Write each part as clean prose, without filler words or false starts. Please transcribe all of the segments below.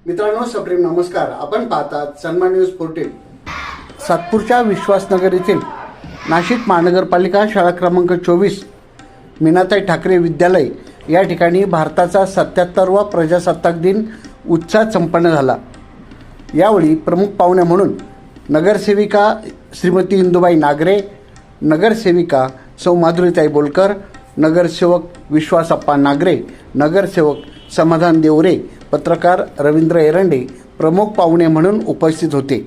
मित्रांनो, सप्रेम नमस्कार. आपण पाहतात सन्मान न्यूज 14. सातपूरच्या विश्वासनगर येथील नाशिक महानगरपालिका शाळा क्रमांक 24 मीनाताई ठाकरे विद्यालय या ठिकाणी भारताचा 77वा प्रजासत्ताक दिन उत्साहात संपन्न झाला. यावेळी प्रमुख पाहुण्या म्हणून नगरसेविका श्रीमती इंदुबाई नागरे, नगरसेविका सौ माधुरीताई बोलकर, नगरसेवक विश्वासप्पा नागरे, नगरसेवक समाधान देवरे, पत्रकार रवींद्र एरंडे प्रमुख पाहुणे म्हणून उपस्थित होते.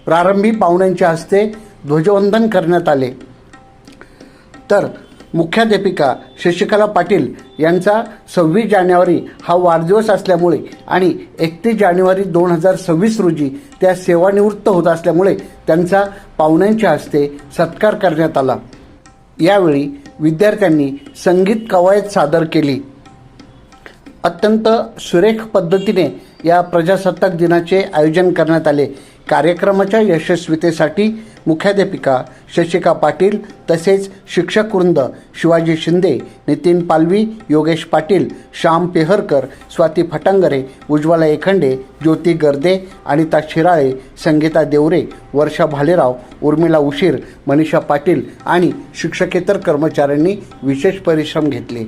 प्रारंभी पाहुण्यांच्या हस्ते ध्वजवंदन करण्यात आले, तर मुख्याध्यापिका शशिकला पाटील यांचा 26 जानेवारी हा वाढदिवस असल्यामुळे आणि 31 जानेवारी 2026 रोजी त्या सेवानिवृत्त होत असल्यामुळे त्यांचा पाहुण्यांच्या हस्ते सत्कार करण्यात आला. यावेळी विद्यार्थ्यांनी संगीत कवायत सादर केली. अत्यंत सुरेख पद्धतीने या प्रजासत्ताक दिनाचे आयोजन करण्यात आले. कार्यक्रमाच्या यशस्वीतेसाठी मुख्याध्यापिका शशिका पाटील तसेच शिक्षकवृंद शिवाजी शिंदे, नितीन पालवी, योगेश पाटील, श्याम पेहरकर, स्वाती फटांगरे, उज्ज्वला एखंडे, ज्योती गर्दे, अनिता शिराळे, संगीता देवरे, वर्षा भालेराव, उर्मिला उशीर, मनीषा पाटील आणि शिक्षकेतर कर्मचाऱ्यांनी विशेष परिश्रम घेतले.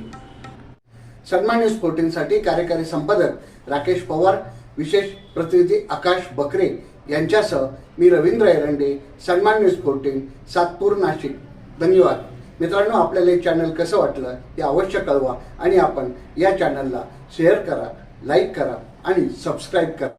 सन्मान न्यूज 14 साठी कार्यकारी संपादक राकेश पवार, विशेष प्रतिनिधी आकाश बकरे यांच्यासह मी रवींद्र एरंडे, सन्मान न्यूज 14, सातपूर, नाशिक. धन्यवाद. मित्रांनो, आपल्याला हे चॅनल कसं वाटलं ते अवश्य कळवा आणि आपण या चॅनलला शेअर करा, लाईक करा आणि सबस्क्राईब करा.